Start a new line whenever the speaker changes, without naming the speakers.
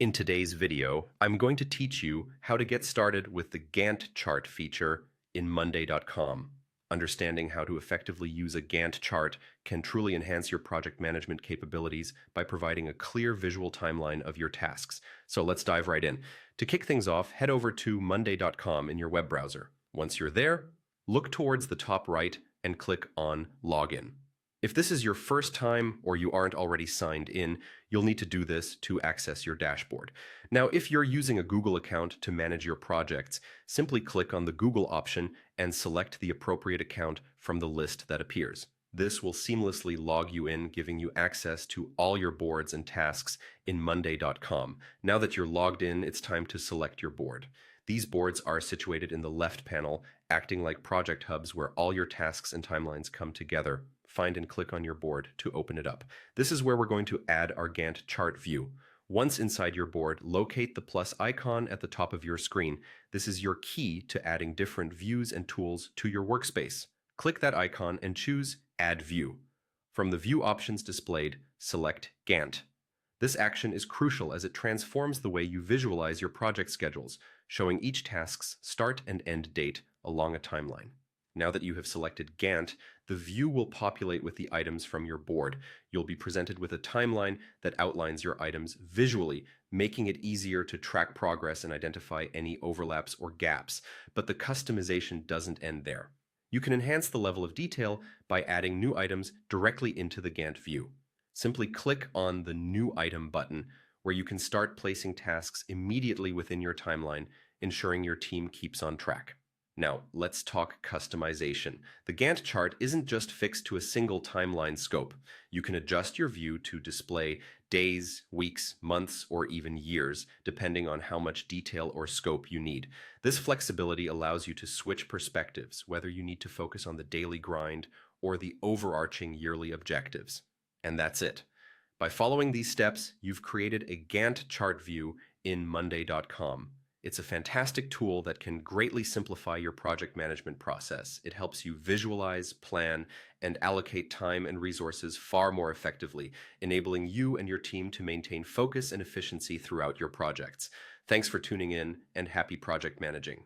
In today's video, I'm going to teach you how to get started with the Gantt chart feature in Monday.com. Understanding how to effectively use a Gantt chart can truly enhance your project management capabilities by providing a clear visual timeline of your tasks. So let's dive right in. To kick things off, head over to Monday.com in your web browser. Once you're there, look towards the top right and click on Login. If this is your first time or you aren't already signed in, you'll need to do this to access your dashboard. Now, if you're using a Google account to manage your projects, simply click on the Google option and select the appropriate account from the list that appears. This will seamlessly log you in, giving you access to all your boards and tasks in Monday.com. Now that you're logged in, it's time to select your board. These boards are situated in the left panel, acting like project hubs where all your tasks and timelines come together. Find and click on your board to open it up. This is where we're going to add our Gantt chart view. Once inside your board, locate the plus icon at the top of your screen. This is your key to adding different views and tools to your workspace. Click that icon and choose Add View. From the view options displayed, select Gantt. This action is crucial as it transforms the way you visualize your project schedules, showing each task's start and end date along a timeline. Now that you have selected Gantt, the view will populate with the items from your board. You'll be presented with a timeline that outlines your items visually, making it easier to track progress and identify any overlaps or gaps. But the customization doesn't end there. You can enhance the level of detail by adding new items directly into the Gantt view. Simply click on the New Item button, where you can start placing tasks immediately within your timeline, ensuring your team keeps on track. Now, let's talk customization. The Gantt chart isn't just fixed to a single timeline scope. You can adjust your view to display days, weeks, months, or even years, depending on how much detail or scope you need. This flexibility allows you to switch perspectives, whether you need to focus on the daily grind or the overarching yearly objectives. And that's it. By following these steps, you've created a Gantt chart view in Monday.com. It's a fantastic tool that can greatly simplify your project management process. It helps you visualize, plan, and allocate time and resources far more effectively, enabling you and your team to maintain focus and efficiency throughout your projects. Thanks for tuning in, and happy project managing.